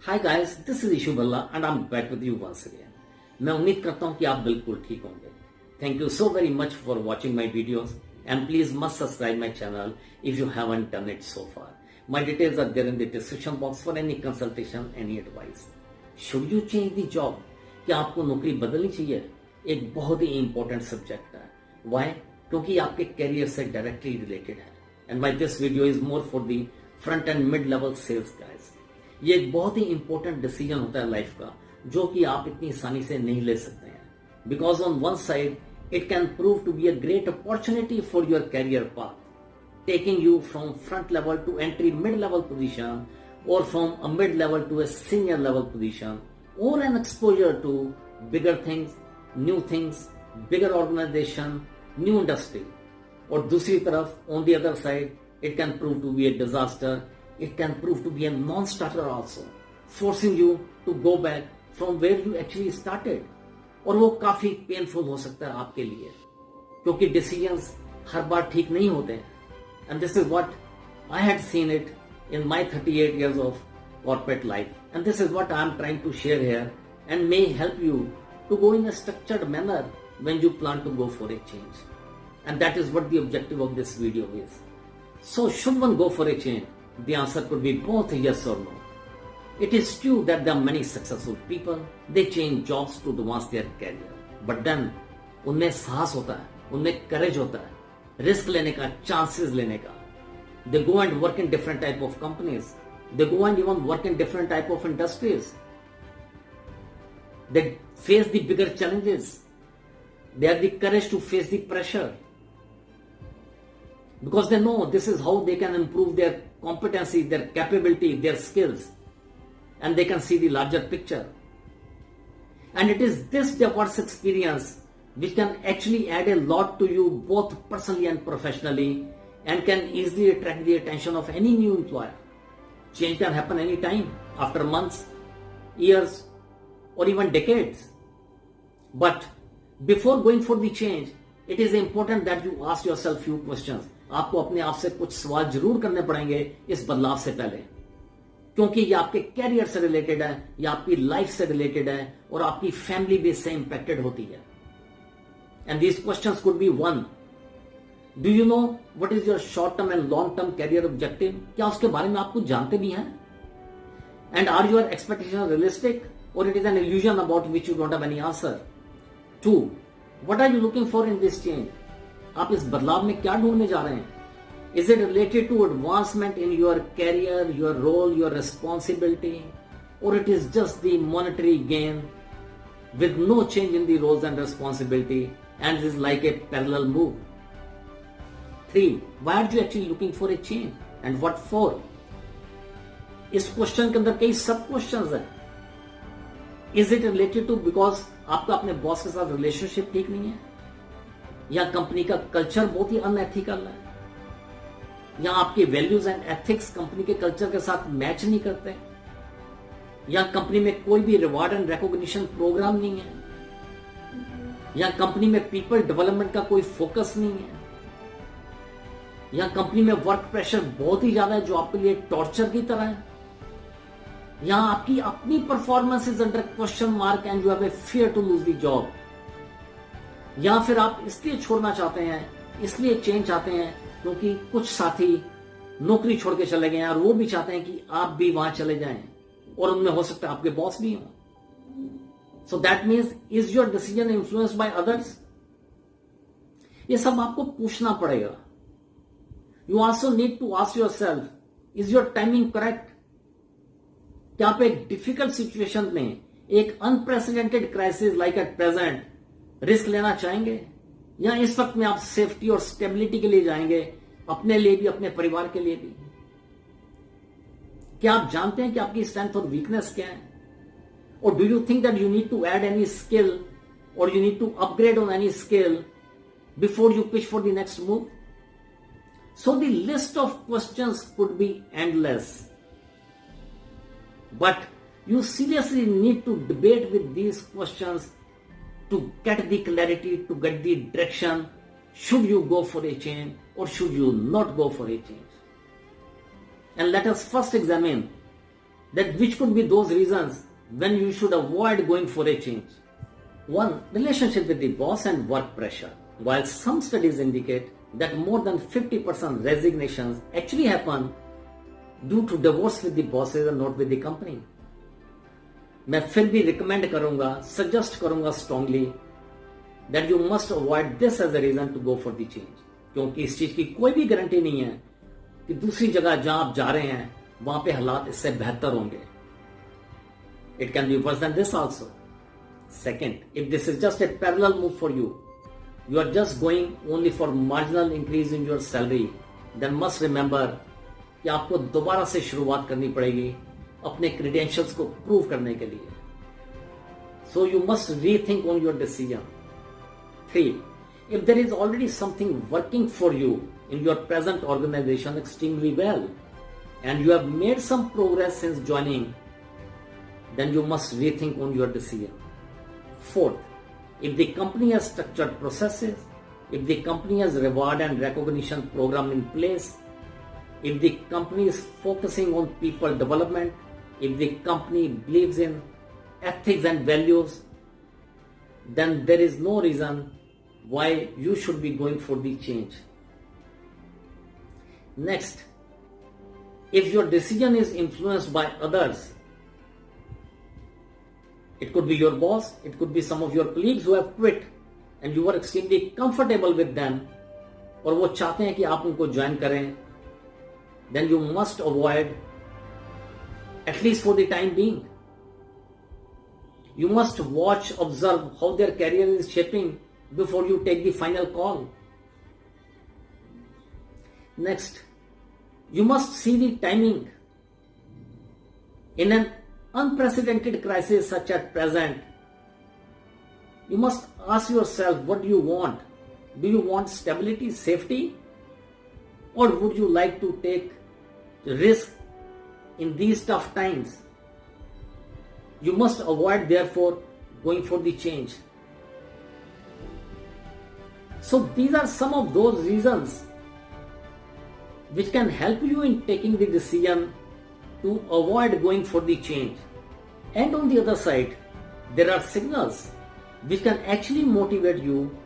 Hi guys, this is Ishu Bhalla and I am back with you once again. मैं उम्मीद करता हूं कि आप बिल्कुल ठीक होंगे। Thank you so very much for watching my videos and please must subscribe my channel if you haven't done it so far. My details are there in the description box for any consultation, any advice. Should you change the job? क्या आपको नौकरी बदलनी चाहिए? एक बहुत ही important subject है। Why? क्योंकि आपके कैरियर से डायरेक्टली रिलेटेड है। And my this video is more for the front end mid level sales guys. ये एक बहुत ही इंपॉर्टेंट डिसीजन होता है लाइफ का, जो कि आप इतनी आसानी से नहीं ले सकते हैं। Because on one side it can prove to be a great opportunity for your career path, taking you from front level to entry mid level position, or from a mid level to a senior level position, or an exposure to bigger things, new things, bigger organization, new industry. और दूसरी तरफ on the other side it can prove to be a disaster, it can prove to be a non-starter also, forcing you to go back from where you actually started. और वो काफी painful हो सकता है आपके लिए, क्योंकि डिसीजंस हर बार ठीक नहीं होते हैं। And this is what I had seen it in my 38 years of corporate life. And this is what I am trying to share here and may help you to go in a structured manner when you plan to go for a change. And that is what the objective of this video is. So should one go for a change? The answer could be both yes or no. It is true that there are many successful people, they change jobs to advance their career. But then उनमें साहस होता है, उनमें करेज होता है, risk लेने का, chances लेने का। They go and work in different type of companies, they go and even work in different type of industries, they face the bigger challenges, they are the courage to face the pressure, because they know this is how they can improve their competency, their capability, their skills, and they can see the larger picture. And it is this diverse experience which can actually add a lot to you both personally and professionally, and can easily attract the attention of any new employer. Change can happen anytime, after months, years, or even decades. But before going for the change, it is important that you ask yourself few questions. आपको अपने आप से कुछ सवाल जरूर करने पड़ेंगे इस बदलाव से पहले, क्योंकि ये आपके कैरियर से रिलेटेड है, या आपकी लाइफ से रिलेटेड है, और आपकी फैमिली बेस से इंपैक्टेड होती है। And these questions could be: 1, do you know what is your short term and long term career objective? क्या उसके बारे में आप कुछ जानते भी हैं? And are your expectations realistic, or it is an illusion about which you don't have any answer? 2, what are you looking for in this change? आप इस बदलाव में क्या ढूंढने जा रहे हैं? Is it related to advancement in your career, your role, your responsibility, or it is just the monetary gain with no change in the roles and responsibility, and it is like a parallel move? 3, why are you actually looking for a change, and what for? इस question के अंदर कई सब questions हैं। Is it related to because आपका अपने boss के साथ रिलेशनशिप ठीक नहीं है, या कंपनी का कल्चर बहुत ही अनएथिकल है, या आपके वैल्यूज एंड एथिक्स कंपनी के कल्चर के साथ मैच नहीं करते, या कंपनी में कोई भी रिवार्ड एंड रिकॉग्निशन प्रोग्राम नहीं है, या कंपनी में पीपल डेवलपमेंट का कोई फोकस नहीं है, या कंपनी में वर्क प्रेशर बहुत ही ज्यादा है जो आपके लिए टॉर्चर की तरह है, या आपकी अपनी performance is under question mark and you have a fear to lose the job, या फिर आप इसलिए छोड़ना चाहते हैं, इसलिए चेंज चाहते हैं क्योंकि कुछ साथी नौकरी छोड़ के चले गए हैं और वो भी चाहते हैं कि आप भी वहां चले जाएं, और उनमें हो सकता है आपके बॉस भी हो। So that means, is your decision influenced by others? ये सब आपको पूछना पड़ेगा। You also need to ask yourself, is your timing correct? क्या आप एक डिफिकल्ट सिचुएशन में, एक unprecedented crisis like at present risk लेना चाहेंगे, या इस वक्त में आप सेफ्टी और स्टेबिलिटी के लिए जाएंगे, अपने लिए भी, अपने परिवार के लिए भी? क्या आप जानते हैं कि आपकी स्ट्रेंथ और वीकनेस क्या है? Or do you think that you need to add any skill, or you need to upgrade on any skill before you pitch for the next move? So the list of questions could be endless, but you seriously need to debate with these questions to get the clarity, to get the direction. Should you go for a change, or should you not go for a change? And let us first examine that which could be those reasons when you should avoid going for a change. 1. Relationship with the boss and work pressure. While some studies indicate that more than 50% resignations actually happen due to divorce with the bosses and not with the company. मैं फिर भी recommend करूंगा, suggest करूंगा strongly that you must avoid this as a reason to go for the change, क्योंकि इस चीज की कोई भी गारंटी नहीं है कि दूसरी जगह जहां आप जा रहे हैं वहां पे हालात इससे बेहतर होंगे. It can be worse than this also. Second, if this is just a parallel move for you, you are just going only for marginal increase in your salary, then must remember कि आपको दोबारा से शुरुआत करनी पड़ेगी अपने credentials को prove करने के लिए. So you must rethink on your decision. 3. If there is already something working for you in your present organization extremely well and you have made some progress since joining, then you must rethink on your decision. 4th, if the company has structured processes, if the company has reward and recognition program in place, if the company is focusing on people development, if the company believes in ethics and values, then there is no reason why you should be going for the change. Next, if your decision is influenced by others, it could be your boss, it could be some of your colleagues who have quit and you are extremely comfortable with them, और वो चाहते हैं कि आप उनको join करें, then you must avoid, at least for the time being. You must watch, observe how their career is shaping before you take the final call. Next, you must see the timing. In an unprecedented crisis such as present, you must ask yourself, what do you want? Do you want stability, safety, or would you like to take risk in these tough times? You must avoid, therefore, going for the change. So these are some of those reasons which can help you in taking the decision to avoid going for the change. And on the other side, there are signals which can actually motivate you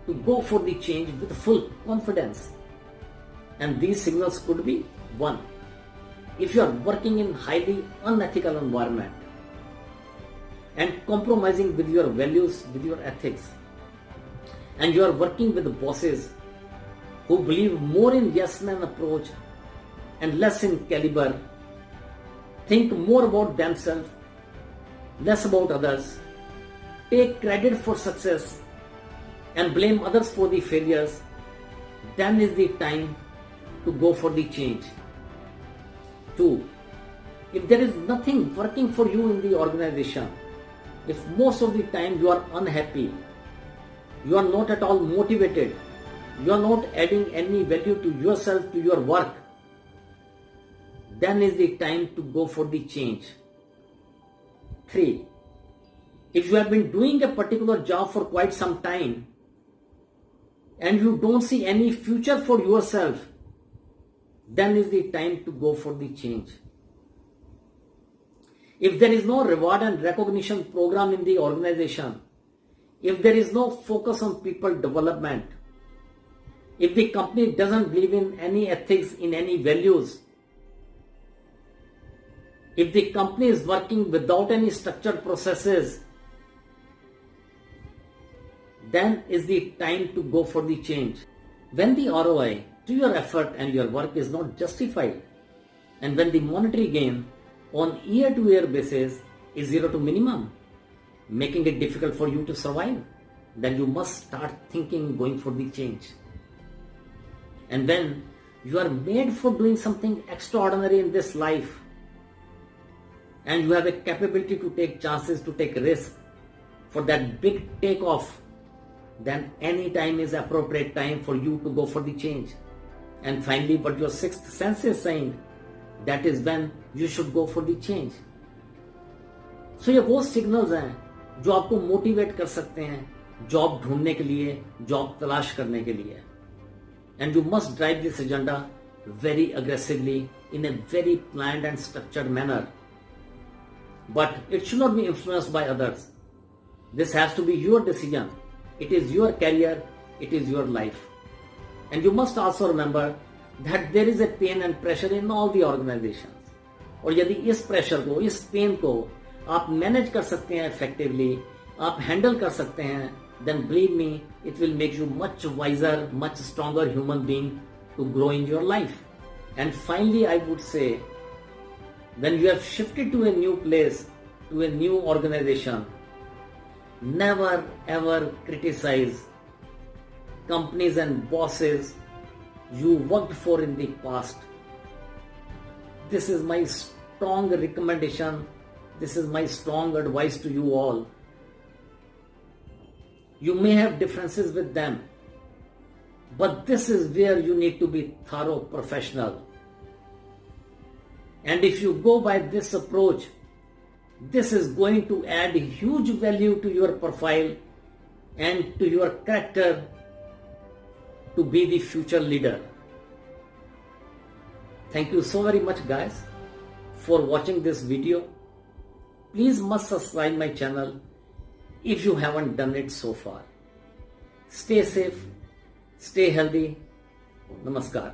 to go for the change with full confidence. And these signals could be: 1. If you are working in highly unethical environment and compromising with your values, with your ethics, and you are working with bosses who believe more in yes man approach and less in caliber, think more about themselves, less about others, take credit for success and blame others for the failures, then is the time to go for the change. 2. If there is nothing working for you in the organization, if most of the time you are unhappy, you are not at all motivated, you are not adding any value to yourself, to your work, then is the time to go for the change. 3. If you have been doing a particular job for quite some time and you don't see any future for yourself, then is the time to go for the change. If there is no reward and recognition program in the organization, if there is no focus on people development, if the company doesn't believe in any ethics, in any values, if the company is working without any structured processes, then is the time to go for the change. When the ROI to your effort and your work is not justified, and when the monetary gain on year-to-year basis is zero to minimum, making it difficult for you to survive, then you must start thinking going for the change. And when you are made for doing something extraordinary in this life, and you have a capability to take chances, to take risks for that big takeoff, then any time is appropriate time for you to go for the change. And finally, what your sixth sense is saying, that is when you should go for the change. So ये वो signals हैं जो आपको motivate कर सकते हैं job ढूंढने के लिए, जॉब तलाश करने के लिए. And you must drive this agenda very aggressively in a very planned and structured manner but it should not be influenced by others. This has to be your decision. It is your career, it is your life. And you must also remember that there is a pain and pressure in all the organizations. और यदि इस pressure को, इस pen को आप manage कर सकते हैं इफेक्टिवली, आप हैंडल कर सकते हैं, then believe me, it will make you much wiser, much stronger human being to grow in your life. And finally, I would say, when you have shifted to a new place, to a new organization, never ever criticize companies and bosses you worked for in the past. This is my strong recommendation. This is my strong advice to you all. You may have differences with them, but this is where you need to be thorough professional. And if you go by this approach, this is going to add huge value to your profile and to your character to be the future leader. Thank you so very much, guys, for watching this video. Please must subscribe my channel if you haven't done it so far. Stay safe, stay healthy. Namaskar.